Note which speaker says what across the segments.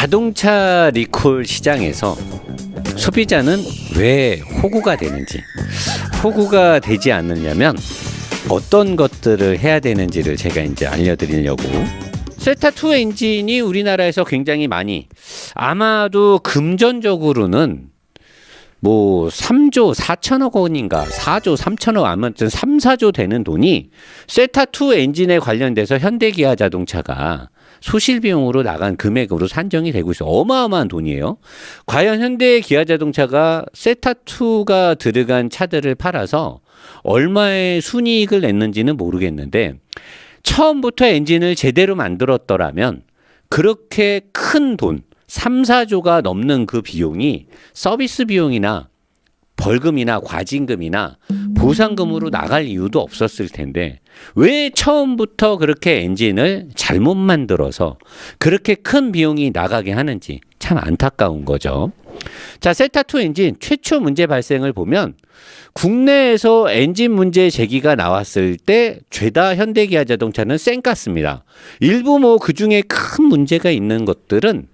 Speaker 1: 자동차 리콜 시장에서 소비자는 왜 호구가 되는지, 호구가 되지 않느냐면 어떤 것들을 해야 되는지를 제가 이제 알려드리려고. 세타2 엔진이 우리나라에서 굉장히 많이, 아마도 금전적으로는 뭐 3조 4천억 원인가 4조 3천억, 아무튼 3, 4조 되는 돈이 세타2 엔진에 관련돼서 현대기아 자동차가 소실 비용으로 나간 금액으로 산정이 되고 있어요. 어마어마한 돈이에요. 과연 현대기아 자동차가 세타2가 들어간 차들을 팔아서 얼마의 순이익을 냈는지는 모르겠는데, 처음부터 엔진을 제대로 만들었더라면 그렇게 큰 돈 3, 4조가 넘는 그 비용이 서비스 비용이나 벌금이나 과징금이나 보상금으로 나갈 이유도 없었을 텐데, 왜 처음부터 그렇게 엔진을 잘못 만들어서 그렇게 큰 비용이 나가게 하는지 참 안타까운 거죠. 자, 세타2 엔진 최초 문제 발생을 보면 국내에서 엔진 문제 제기가 나왔을 때 죄다 현대기아 자동차는 쌩깠습니다. 일부 뭐 그중에 큰 문제가 있는 것들은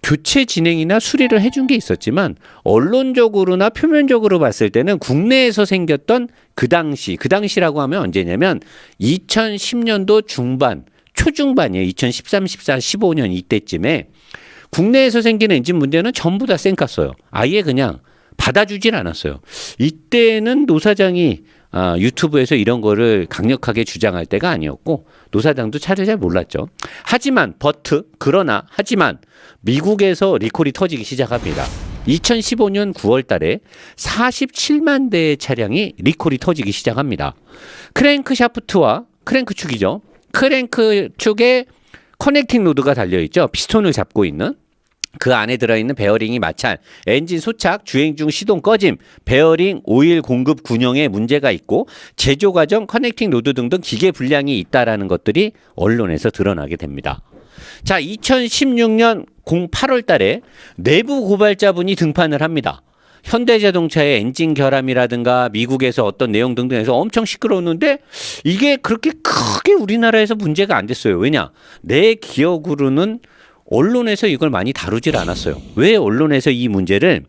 Speaker 1: 교체 진행이나 수리를 해준 게 있었지만, 언론적으로나 표면적으로 봤을 때는 국내에서 생겼던 그 당시라고 하면 언제냐면 2010년도 중반, 초중반이에요. 2013, 14, 15년 이때쯤에 국내에서 생긴 엔진 문제는 전부 다 쌩깠어요. 아예 그냥 받아주질 않았어요. 이때는 노 사장이 유튜브에서 이런 거를 강력하게 주장할 때가 아니었고, 노 사장도 차를 잘 몰랐죠. 하지만 하지만 미국에서 리콜이 터지기 시작합니다. 2015년 9월 달에 47만 대의 차량이 리콜이 터지기 시작합니다. 크랭크 샤프트와 크랭크 축이죠. 크랭크 축에 커넥팅 로드가 달려있죠. 피스톤을 잡고 있는. 그 안에 들어있는 베어링이 마찰, 엔진 소착, 주행 중 시동 꺼짐, 베어링 오일 공급 균형에 문제가 있고, 제조 과정, 커넥팅 로드 등등 기계 불량이 있다라는 것들이 언론에서 드러나게 됩니다. 자, 2016년 8월 달에 내부 고발자분이 등판을 합니다. 현대자동차의 엔진 결함이라든가 미국에서 어떤 내용 등등해서 엄청 시끄러웠는데, 이게 그렇게 크게 우리나라에서 문제가 안 됐어요. 왜냐? 내 기억으로는 언론에서 이걸 많이 다루질 않았어요. 왜 언론에서 이 문제를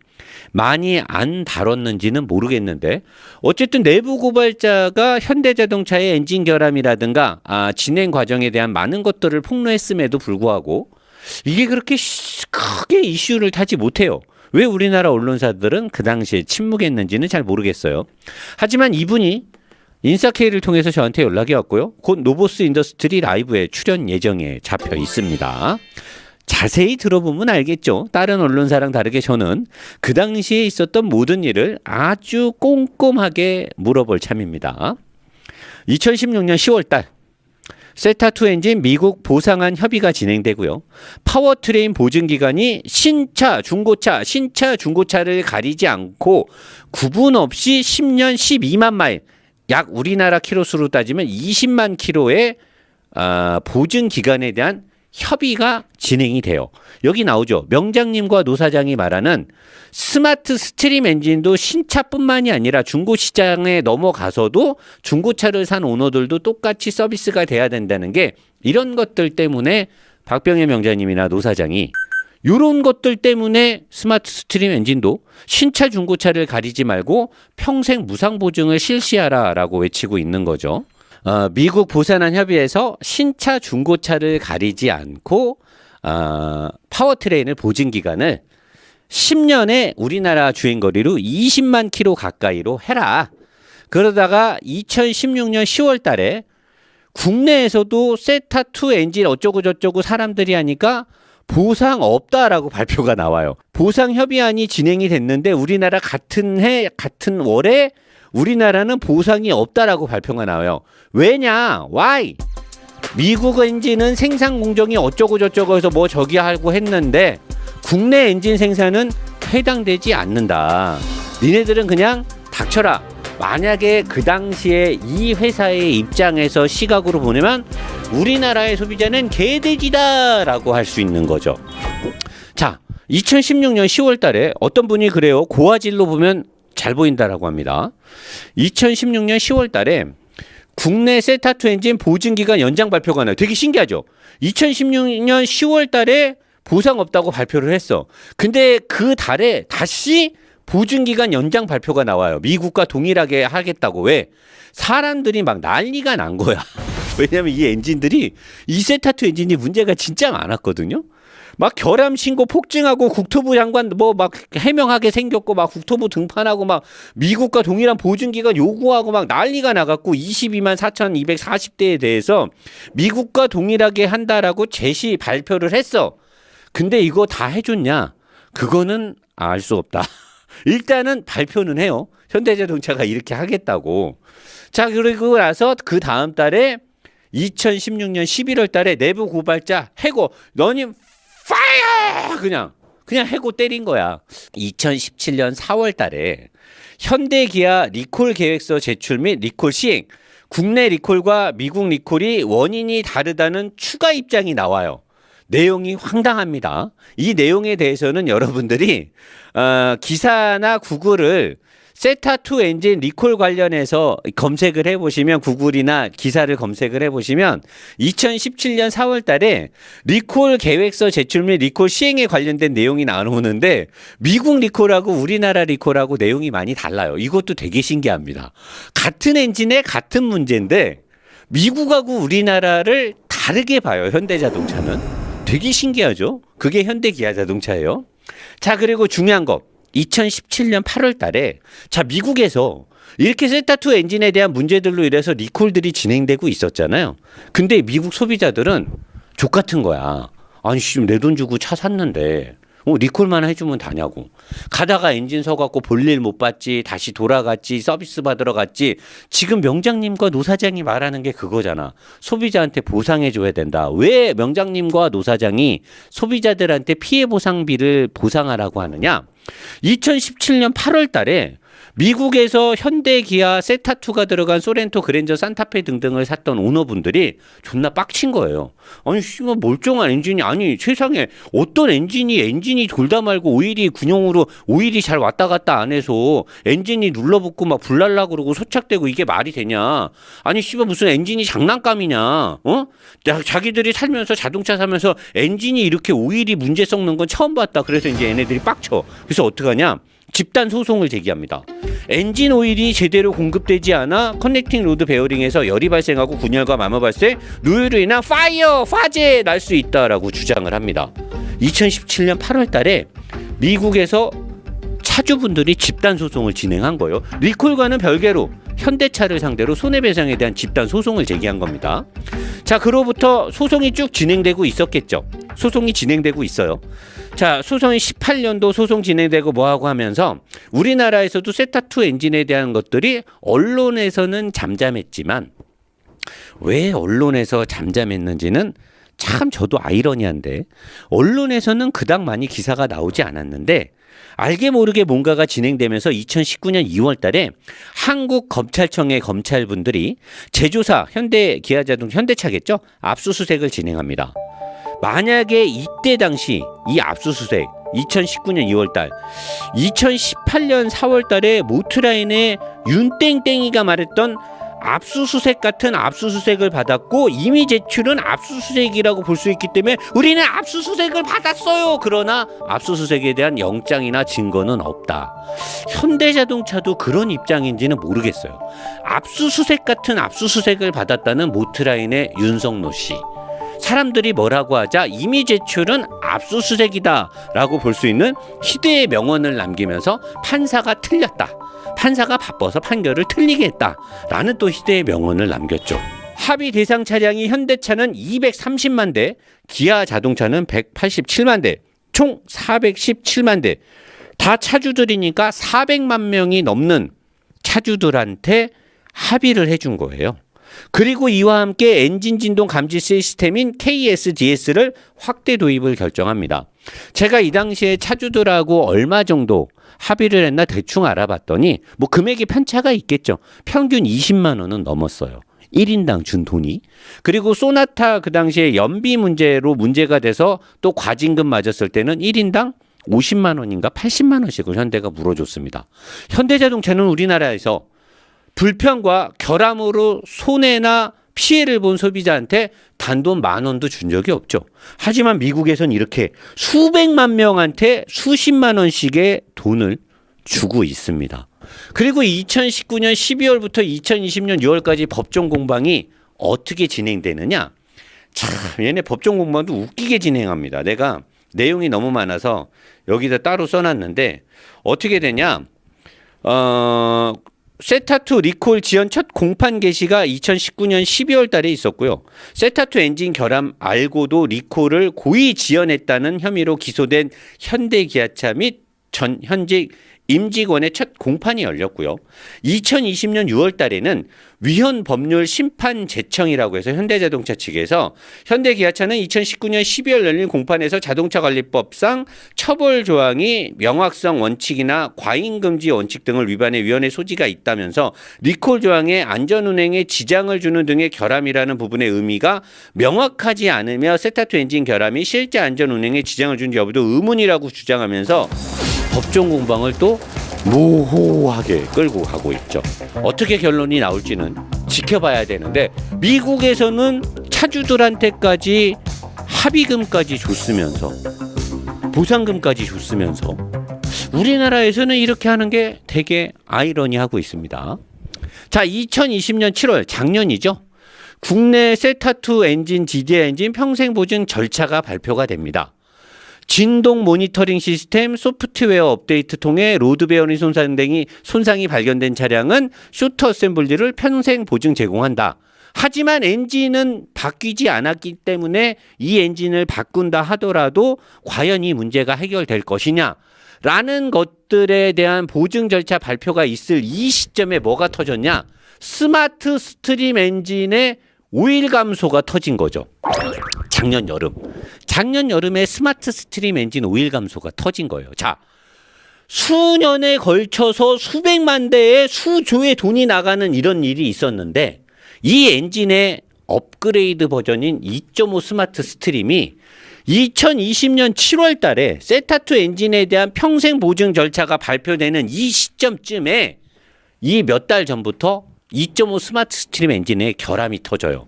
Speaker 1: 많이 안 다뤘는지는 모르겠는데, 어쨌든 내부 고발자가 현대자동차의 엔진 결함이라든가 진행 과정에 대한 많은 것들을 폭로했음에도 불구하고 이게 그렇게 크게 이슈를 타지 못해요. 왜 우리나라 언론사들은 그 당시에 침묵했는지는 잘 모르겠어요. 하지만 이분이 인사케이를 통해서 저한테 연락이 왔고요. 곧 노보스 인더스트리 라이브에 출연 예정에 잡혀 있습니다. 자세히 들어보면 알겠죠. 다른 언론사랑 다르게 저는 그 당시에 있었던 모든 일을 아주 꼼꼼하게 물어볼 참입니다. 2016년 10월 달 세타2 엔진 미국 보상안 협의가 진행되고요. 파워트레인 보증기간이 신차, 중고차를 가리지 않고 구분 없이 10년 12만 마일, 약 우리나라 키로수로 따지면 20만 키로의 보증기간에 대한 협의가 진행이 돼요. 여기 나오죠. 명장님과 노 사장이 말하는 스마트 스트림 엔진도 신차뿐만이 아니라 중고시장에 넘어가서도 중고차를 산 오너들도 똑같이 서비스가 돼야 된다는 게, 이런 것들 때문에 박병혜 명장님이나 노 사장이 이런 것들 때문에 스마트 스트림 엔진도 신차 중고차를 가리지 말고 평생 무상 보증을 실시하라라고 외치고 있는 거죠. 미국 보상안 협의에서 신차 중고차를 가리지 않고 파워트레인을 보증 기간을 10년에 우리나라 주행거리로 20만 킬로 가까이로 해라. 그러다가 2016년 10월 달에 국내에서도 세타2 엔진 어쩌고 저쩌고 사람들이 하니까 보상 없다라고 발표가 나와요. 보상 협의안이 진행이 됐는데 우리나라 같은 해 같은 월에 우리나라는 보상이 없다라고 발표가 나와요. 왜냐? Why? 미국 엔진은 생산 공정이 어쩌고 저쩌고 해서 뭐 저기 하고 했는데 국내 엔진 생산은 해당되지 않는다. 니네들은 그냥 닥쳐라. 만약에 그 당시에 이 회사의 입장에서 시각으로 보내면 우리나라의 소비자는 개돼지다 라고 할 수 있는 거죠. 자, 2016년 10월 달에 어떤 분이 그래요. 고화질로 보면 잘 보인다라고 합니다. 2016년 10월 달에 국내 세타2 엔진 보증기간 연장 발표가 나요. 되게 신기하죠. 2016년 10월 달에 보상 없다고 발표를 했어. 근데 그 달에 다시 보증기간 연장 발표가 나와요. 미국과 동일하게 하겠다고. 왜? 사람들이 막 난리가 난 거야. 왜냐면 이 엔진들이 이세타2 엔진이 문제가 진짜 많았거든요. 막 결함 신고 폭증하고 국토부 장관 뭐 막 해명하게 생겼고 막 국토부 등판하고 막 미국과 동일한 보증기간 요구하고 막 난리가 나갔고 22만 4,240대에 대해서 미국과 동일하게 한다라고 제시 발표를 했어. 근데 이거 다 해줬냐? 그거는 알 수 없다. 일단은 발표는 해요. 현대자동차가 이렇게 하겠다고. 자, 그리고 나서 그 다음 달에 2016년 11월 달에 내부 고발자 해고 너님 파이어! 그냥 해고 때린 거야. 2017년 4월 달에 현대 기아 리콜 계획서 제출 및 리콜 시행, 국내 리콜과 미국 리콜이 원인이 다르다는 추가 입장이 나와요. 내용이 황당합니다. 이 내용에 대해서는 여러분들이 기사나 구글을 세타2 엔진 리콜 관련해서 검색을 해보시면 구글이나 기사를 검색을 해보시면 2017년 4월 달에 리콜 계획서 제출 및 리콜 시행에 관련된 내용이 나오는데 미국 리콜하고 우리나라 리콜하고 내용이 많이 달라요. 이것도 되게 신기합니다. 같은 엔진에 같은 문제인데 미국하고 우리나라를 다르게 봐요. 현대자동차는. 되게 신기하죠? 그게 현대기아자동차예요. 자, 그리고 중요한 거. 2017년 8월 달에 자 미국에서 이렇게 세타2 엔진에 대한 문제들로 인해서 리콜들이 진행되고 있었잖아요. 근데 미국 소비자들은 족같은 거야. 아니 내 돈 주고 차 샀는데 리콜만 해주면 다냐고. 가다가 엔진 서갖고 볼일 못 봤지, 다시 돌아갔지, 서비스 받으러 갔지. 지금 명장님과 노 사장이 말하는 게 그거잖아. 소비자한테 보상해줘야 된다. 왜 명장님과 노 사장이 소비자들한테 피해 보상비를 보상하라고 하느냐? 2017년 8월 달에 미국에서 현대, 기아, 세타2가 들어간 소렌토, 그랜저, 산타페 등등을 샀던 오너분들이 존나 빡친 거예요. 아니 씨발 멀쩡한 엔진이 아니 세상에 어떤 엔진이 돌다 말고 오일이 군용으로 오일이 잘 왔다 갔다 안 해서 엔진이 눌러붙고 막 불날라 그러고 소착되고 이게 말이 되냐? 아니 씨발 무슨 엔진이 장난감이냐? 어? 자기들이 살면서 자동차 사면서 엔진이 이렇게 오일이 문제 썩는 건 처음 봤다. 그래서 이제 얘네들이 빡쳐. 그래서 어떡하냐? 집단 소송을 제기합니다. 엔진 오일이 제대로 공급되지 않아 커넥팅 로드 베어링에서 열이 발생하고 분열과 마모 발생, 누유로 인한 화재 날 수 있다라고 주장을 합니다. 2017년 8월 달에 미국에서 차주분들이 집단 소송을 진행한 거예요. 리콜과는 별개로 현대차를 상대로 손해배상에 대한 집단 소송을 제기한 겁니다. 자, 그로부터 소송이 쭉 진행되고 있었겠죠. 소송이 진행되고 있어요. 자, 소송이 18년도 소송 진행되고 뭐하고 하면서 우리나라에서도 세타2 엔진에 대한 것들이 언론에서는 잠잠했지만 왜 언론에서 잠잠했는지는 참 저도 아이러니한데 언론에서는 그닥 많이 기사가 나오지 않았는데 알게 모르게 뭔가가 진행되면서 2019년 2월 달에 한국검찰청의 검찰분들이 제조사 현대차겠죠? 압수수색을 진행합니다. 만약에 이때 당시 이 압수수색 2019년 2월 달 2018년 4월 달에 모트라인의 윤땡땡이가 말했던 압수수색 같은 압수수색을 받았고 이미 제출은 압수수색이라고 볼 수 있기 때문에 우리는 압수수색을 받았어요. 그러나 압수수색에 대한 영장이나 증거는 없다. 현대자동차도 그런 입장인지는 모르겠어요. 압수수색 같은 압수수색을 받았다는 모트라인의 윤석노 씨. 사람들이 뭐라고 하자 이미 제출은 압수수색이다라고 볼 수 있는 희대의 명언을 남기면서 판사가 틀렸다. 판사가 바빠서 판결을 틀리게 했다라는 또 희대의 명언을 남겼죠. 합의 대상 차량이 현대차는 230만 대, 기아 자동차는 187만 대, 총 417만 대. 다 차주들이니까 400만 명이 넘는 차주들한테 합의를 해준 거예요. 그리고 이와 함께 엔진 진동 감지 시스템인 KSDS를 확대 도입을 결정합니다. 제가 이 당시에 차주들하고 얼마 정도 합의를 했나 대충 알아봤더니 뭐 금액이 편차가 있겠죠. 평균 20만 원은 넘었어요. 1인당 준 돈이. 그리고 소나타 그 당시에 연비 문제로 문제가 돼서 또 과징금 맞았을 때는 1인당 50만 원인가 80만 원씩을 현대가 물어줬습니다. 현대자동차는 우리나라에서 불편과 결함으로 손해나 피해를 본 소비자한테 단돈 10,000원도 준 적이 없죠. 하지만 미국에선 이렇게 수백만 명한테 수십만 원씩의 돈을 주고 있습니다. 그리고 2019년 12월부터 2020년 6월까지 법정 공방이 어떻게 진행되느냐? 참, 얘네 법정 공방도 웃기게 진행합니다. 내가 내용이 너무 많아서 여기다 따로 써놨는데 어떻게 되냐? 세타2 리콜 지연 첫 공판 개시가 2019년 12월 달에 있었고요. 세타2 엔진 결함 알고도 리콜을 고의 지연했다는 혐의로 기소된 현대기아차 및 전 현직 임직원의 첫 공판이 열렸고요. 2020년 6월 달에는 위헌 법률 심판 제청이라고 해서 현대자동차 측에서 현대기아차는 2019년 12월 열린 공판에서 자동차관리법상 처벌 조항이 명확성 원칙이나 과잉금지 원칙 등을 위반해 위헌의 소지가 있다면서 리콜 조항에 안전운행에 지장을 주는 등의 결함이라는 부분의 의미가 명확하지 않으며 세타2 엔진 결함이 실제 안전운행에 지장을 준 여부도 의문이라고 주장하면서 법정 공방을 또 모호하게 끌고 가고 있죠. 어떻게 결론이 나올지는 지켜봐야 되는데 미국에서는 차주들한테까지 합의금까지 줬으면서 보상금까지 줬으면서 우리나라에서는 이렇게 하는 게 되게 아이러니하고 있습니다. 자, 2020년 7월 작년이죠. 국내 세타2 엔진, GDI 엔진 평생보증 절차가 발표가 됩니다. 진동 모니터링 시스템 소프트웨어 업데이트 통해 로드 베어링 손상이 발견된 차량은 쇼트 어셈블리를 평생 보증 제공한다. 하지만 엔진은 바뀌지 않았기 때문에 이 엔진을 바꾼다 하더라도 과연 이 문제가 해결될 것이냐? 라는 것들에 대한 보증 절차 발표가 있을 이 시점에 뭐가 터졌냐? 스마트 스트림 엔진의 오일 감소가 터진 거죠. 작년 여름에 스마트 스트림 엔진 오일 감소가 터진 거예요. 자, 수년에 걸쳐서 수백만 대의 수조의 돈이 나가는 이런 일이 있었는데 이 엔진의 업그레이드 버전인 2.5 스마트 스트림이 2020년 7월 달에 세타2 엔진에 대한 평생 보증 절차가 발표되는 이 시점쯤에 이 몇 달 전부터 2.5 스마트 스트림 엔진에 결함이 터져요.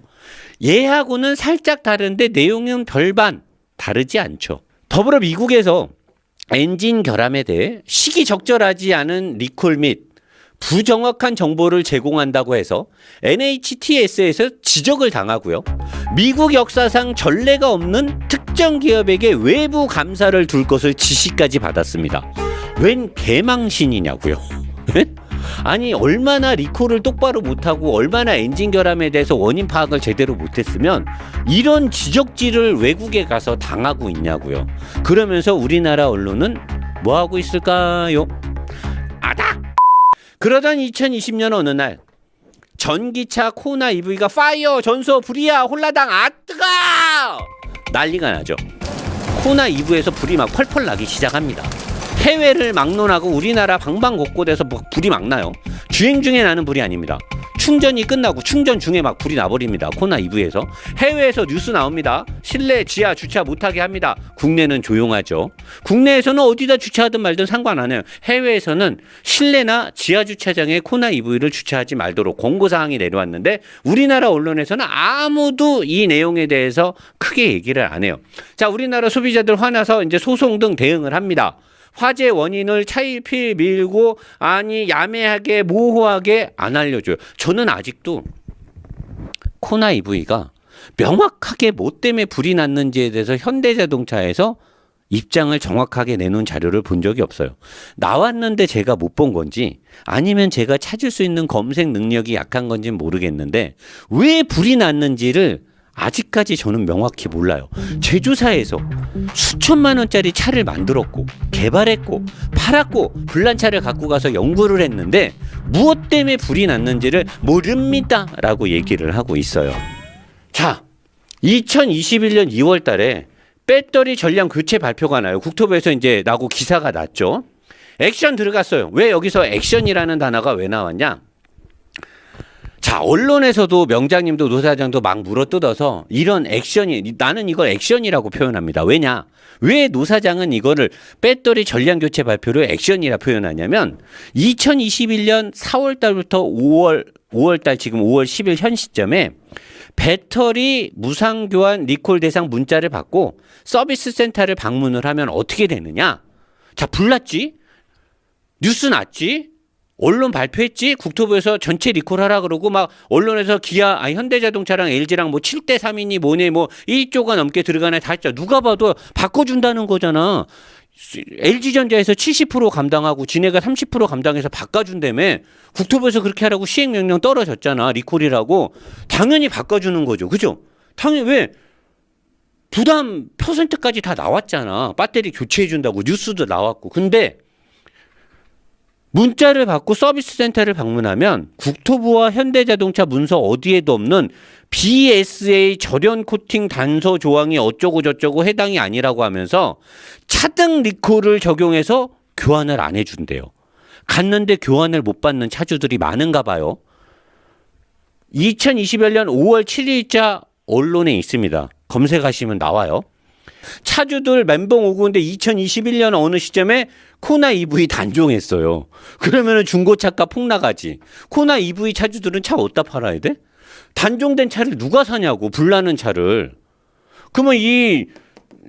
Speaker 1: 얘하고는 살짝 다른데 내용은 별반 다르지 않죠. 더불어 미국에서 엔진 결함에 대해 시기적절하지 않은 리콜 및 부정확한 정보를 제공한다고 해서 NHTS에서 지적을 당하고요. 미국 역사상 전례가 없는 특정 기업에게 외부 감사를 둘 것을 지시까지 받았습니다. 웬 개망신이냐고요. 아니 얼마나 리콜을 똑바로 못하고 얼마나 엔진 결함에 대해서 원인 파악을 제대로 못했으면 이런 지적질을 외국에 가서 당하고 있냐고요. 그러면서 우리나라 언론은 뭐하고 있을까요? 아다! 그러던 2020년 어느 날 전기차 코나 EV가 파이어 전소 불이야 홀라당 아 뜨거! 난리가 나죠. 코나 EV에서 불이 막 펄펄 나기 시작합니다. 해외를 막론하고 우리나라 방방곳곳에서 불이 막 나요. 주행 중에 나는 불이 아닙니다. 충전이 끝나고 충전 중에 막 불이 나버립니다. 코나 EV에서. 해외에서 뉴스 나옵니다. 실내 지하 주차 못하게 합니다. 국내는 조용하죠. 국내에서는 어디다 주차하든 말든 상관 안 해요. 해외에서는 실내나 지하 주차장에 코나 EV를 주차하지 말도록 권고사항이 내려왔는데 우리나라 언론에서는 아무도 이 내용에 대해서 크게 얘기를 안 해요. 자, 우리나라 소비자들 화나서 이제 소송 등 대응을 합니다. 화재 원인을 차일피일 밀고 아니 야매하게 모호하게 안 알려줘요. 저는 아직도 코나 EV가 명확하게 뭐 때문에 불이 났는지에 대해서 현대자동차에서 입장을 정확하게 내놓은 자료를 본 적이 없어요. 나왔는데 제가 못 본 건지 아니면 제가 찾을 수 있는 검색 능력이 약한 건지는 모르겠는데 왜 불이 났는지를 아직까지 저는 명확히 몰라요. 제조사에서 수천만 원짜리 차를 만들었고 개발했고 팔았고 불난 차를 갖고 가서 연구를 했는데 무엇 때문에 불이 났는지를 모릅니다 라고 얘기를 하고 있어요. 자, 2021년 2월 달에 배터리 전량 교체 발표가 나요. 국토부에서 이제 나고 기사가 났죠. 액션 들어갔어요. 왜 여기서 액션이라는 단어가 왜 나왔냐? 자, 언론에서도 명장님도 노사장도 막 물어뜯어서 이런 액션이, 나는 이걸 액션이라고 표현합니다. 왜냐? 왜 노사장은 이거를 배터리 전량 교체 발표를 액션이라 표현하냐면 2021년 4월 달부터 5월 달 지금 5월 10일 현 시점에 배터리 무상 교환 리콜 대상 문자를 받고 서비스 센터를 방문을 하면 어떻게 되느냐? 자, 불났지? 뉴스 났지? 언론 발표했지? 국토부에서 전체 리콜하라 그러고 막 언론에서 현대자동차랑 LG랑 뭐 7대 3이니 뭐니 뭐 1조가 넘게 들어가네 다 했죠. 누가 봐도 바꿔준다는 거잖아. LG전자에서 70% 감당하고 지네가 30% 감당해서 바꿔준다며. 국토부에서 그렇게 하라고 시행명령 떨어졌잖아. 리콜이라고. 당연히 바꿔주는 거죠. 그죠? 당연히 왜? 부담 퍼센트까지 다 나왔잖아. 배터리 교체해준다고 뉴스도 나왔고. 근데 문자를 받고 서비스 센터를 방문하면 국토부와 현대자동차 문서 어디에도 없는 BSA 절연 코팅 단서 조항이 어쩌고 저쩌고 해당이 아니라고 하면서 차등 리콜을 적용해서 교환을 안 해준대요. 갔는데 교환을 못 받는 차주들이 많은가 봐요. 2021년 5월 7일자 언론에 있습니다. 검색하시면 나와요. 차주들 멘붕 오고 있는데 2021년 어느 시점에 코나 EV 단종했어요. 그러면은 중고차값 폭나가지. 코나 EV 차주들은 차 어디다 팔아야 돼? 단종된 차를 누가 사냐고, 불나는 차를. 그러면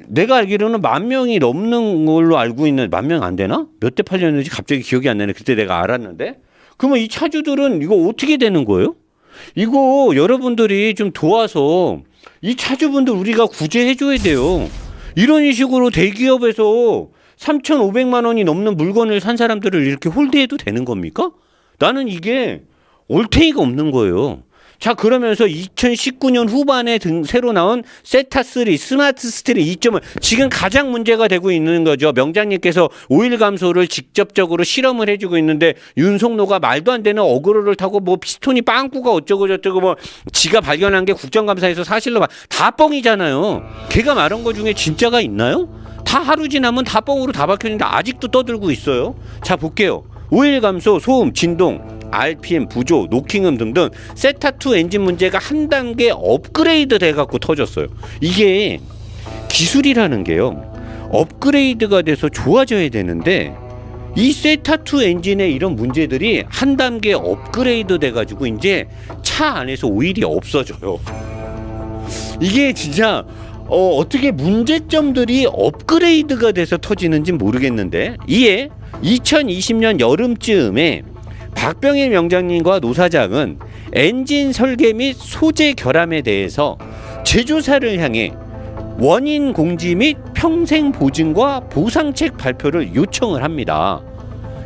Speaker 1: 내가 알기로는 10,000명이 넘는 걸로 알고 있는, 10,000명 안 되나? 몇 대 팔렸는지 갑자기 기억이 안 나네. 그때 내가 알았는데. 그러면 이 차주들은 이거 어떻게 되는 거예요? 이거 여러분들이 좀 도와서 이 차주분들 우리가 구제해 줘야 돼요. 이런 식으로 대기업에서 3,500만 원이 넘는 물건을 산 사람들을 이렇게 홀대해도 되는 겁니까? 나는 이게 올테이가 없는 거예요. 자, 그러면서 2019년 후반에 새로 나온 세타3 스마트 스트릿 2.5 지금 가장 문제가 되고 있는 거죠. 명장님께서 오일 감소를 직접적으로 실험을 해주고 있는데 윤석노가 말도 안 되는 어그로를 타고 뭐 피스톤이 빵꾸가 어쩌고 저쩌고 뭐 지가 발견한 게 국정감사에서 사실로 다 뻥이잖아요. 걔가 말한 거 중에 진짜가 있나요? 다 하루 지나면 다 뻥으로 다 박혔는데 아직도 떠들고 있어요. 자, 볼게요. 오일 감소, 소음, 진동, RPM, 부조, 노킹음 등등 세타2 엔진 문제가 한 단계 업그레이드 돼갖고 터졌어요. 이게 기술이라는 게요, 업그레이드가 돼서 좋아져야 되는데 이 세타2 엔진의 이런 문제들이 한 단계 업그레이드 돼가지고 이제 차 안에서 오일이 없어져요. 이게 진짜 어떻게 문제점들이 업그레이드가 돼서 터지는지 모르겠는데, 이에 2020년 여름쯤에 박병일 명장님과 노사장은 엔진 설계 및 소재 결함에 대해서 제조사를 향해 원인 공지 및 평생 보증과 보상책 발표를 요청을 합니다.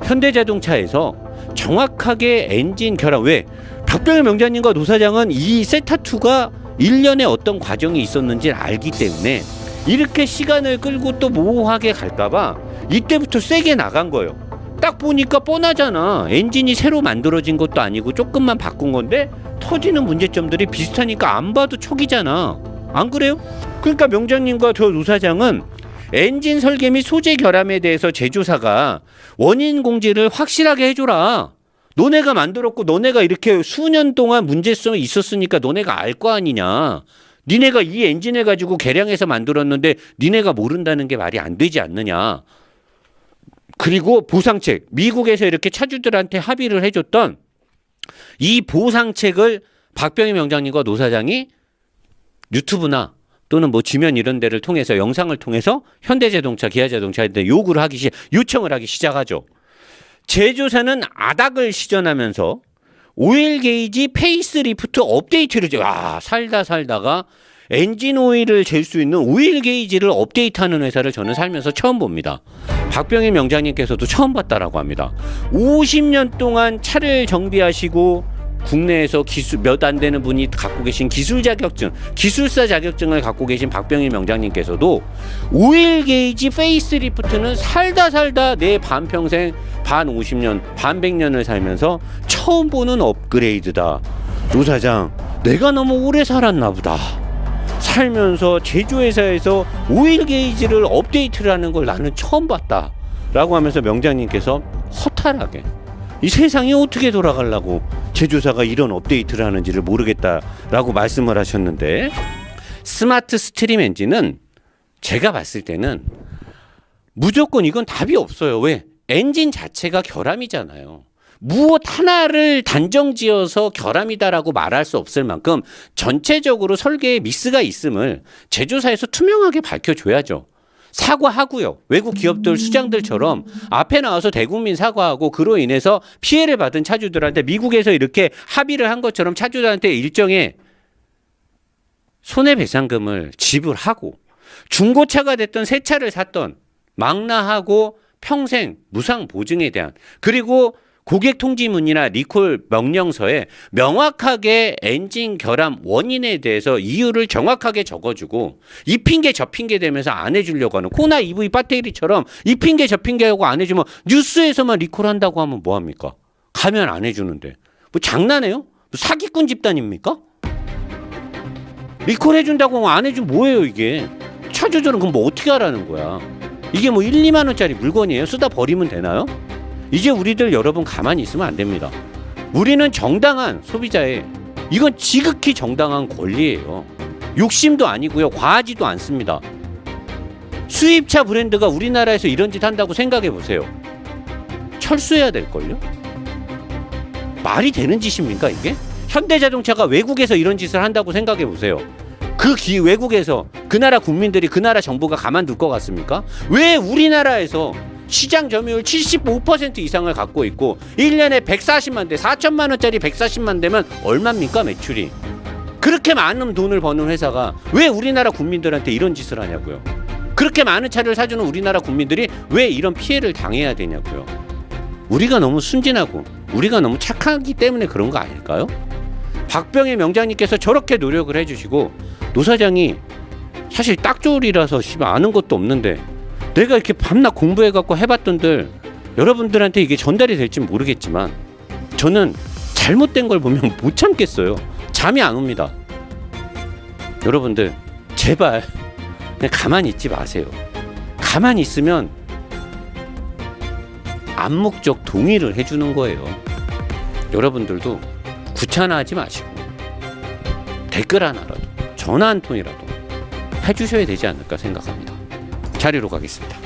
Speaker 1: 현대자동차에서 정확하게 엔진 결함, 왜? 박병일 명장님과 노사장은 이 세타2가 1년에 어떤 과정이 있었는지 알기 때문에 이렇게 시간을 끌고 또 모호하게 갈까봐 이때부터 세게 나간 거예요. 딱 보니까 뻔하잖아. 엔진이 새로 만들어진 것도 아니고 조금만 바꾼 건데 터지는 문제점들이 비슷하니까 안 봐도 촉이잖아. 안 그래요? 그러니까 명장님과 저 노사장은 엔진 설계 및 소재 결함에 대해서 제조사가 원인 공지를 확실하게 해줘라. 너네가 만들었고 너네가 이렇게 수년 동안 문제성이 있었으니까 너네가 알 거 아니냐. 니네가 이 엔진을 가지고 개량해서 만들었는데 니네가 모른다는 게 말이 안 되지 않느냐. 그리고 보상책, 미국에서 이렇게 차주들한테 합의를 해줬던 이 보상책을 박병희 명장님과 노사장이 유튜브나 또는 뭐 지면 이런 데를 통해서 영상을 통해서 현대자동차, 기아자동차한테 요청을 하기 시작하죠. 제조사는 아닥을 시전하면서 오일 게이지 페이스리프트 업데이트를 살다가 엔진 오일을 잴 수 있는 오일 게이지를 업데이트하는 회사를 저는 살면서 처음 봅니다. 박병일 명장님께서도 처음 봤다라고 합니다. 50년 동안 차를 정비하시고 국내에서 몇 안 되는 분이 갖고 계신 기술 자격증, 기술사 자격증을 갖고 계신 박병일 명장님께서도 오일 게이지 페이스리프트는 살다 내 반평생, 반 50년, 반 100년을 살면서 처음 보는 업그레이드다. 노사장, 내가 너무 오래 살았나 보다. 살면서 제조회사에서 오일 게이지를 업데이트를 하는 걸 나는 처음 봤다 라고 하면서 명장님께서 허탈하게 이 세상이 어떻게 돌아가려고 제조사가 이런 업데이트를 하는지를 모르겠다라고 말씀을 하셨는데, 스마트 스트림 엔진은 제가 봤을 때는 무조건 이건 답이 없어요. 왜? 엔진 자체가 결함이잖아요. 무엇 하나를 단정지어서 결함이다라고 말할 수 없을 만큼 전체적으로 설계에 미스가 있음을 제조사에서 투명하게 밝혀줘야죠. 사과하고요. 외국 기업들 수장들처럼 앞에 나와서 대국민 사과하고 그로 인해서 피해를 받은 차주들한테 미국에서 이렇게 합의를 한 것처럼 차주들한테 일정의 손해배상금을 지불하고, 중고차가 됐던 새 차를 샀던 망라하고 평생 무상 보증에 대한, 그리고 고객 통지문이나 리콜 명령서에 명확하게 엔진 결함 원인에 대해서 이유를 정확하게 적어주고, 이 핑계 저 핑계 대면서 안 해주려고 하는 코나 EV 배터리처럼 이 핑계 저 핑계하고 안 해주면 뉴스에서만 리콜한다고 하면 뭐합니까? 가면 안 해주는데 뭐 장난해요? 뭐 사기꾼 집단입니까? 리콜해준다고 안 해주면 뭐예요 이게? 차주들은 그럼 뭐 어떻게 하라는 거야? 이게 뭐 1, 2만 원짜리 물건이에요? 쓰다 버리면 되나요? 이제 우리들 여러분 가만히 있으면 안 됩니다. 우리는 정당한 소비자의, 이건 지극히 정당한 권리예요. 욕심도 아니고요. 과하지도 않습니다. 수입차 브랜드가 우리나라에서 이런 짓 한다고 생각해 보세요. 철수해야 될걸요? 말이 되는 짓입니까 이게? 현대자동차가 외국에서 이런 짓을 한다고 생각해 보세요. 외국에서 그 나라 국민들이, 그 나라 정부가 가만둘 것 같습니까? 왜 우리나라에서 시장 점유율 75% 이상을 갖고 있고 1년에 140만 대, 4천만 원짜리 140만 대면 얼마입니까 매출이? 그렇게 많은 돈을 버는 회사가 왜 우리나라 국민들한테 이런 짓을 하냐고요. 그렇게 많은 차를 사주는 우리나라 국민들이 왜 이런 피해를 당해야 되냐고요. 우리가 너무 순진하고 우리가 너무 착하기 때문에 그런 거 아닐까요? 박병희 명장님께서 저렇게 노력을 해주시고, 노 사장이 사실 딱조리라서 아는 것도 없는데 내가 이렇게 밤낮 공부해갖고 해봤던들 여러분들한테 이게 전달이 될지 모르겠지만 저는 잘못된 걸 보면 못 참겠어요. 잠이 안 옵니다. 여러분들 제발 그냥 가만히 있지 마세요. 가만히 있으면 암묵적 동의를 해주는 거예요. 여러분들도 귀찮아하지 마시고 댓글 하나라도, 전화 한 통이라도 해주셔야 되지 않을까 생각합니다. 자리로 가겠습니다.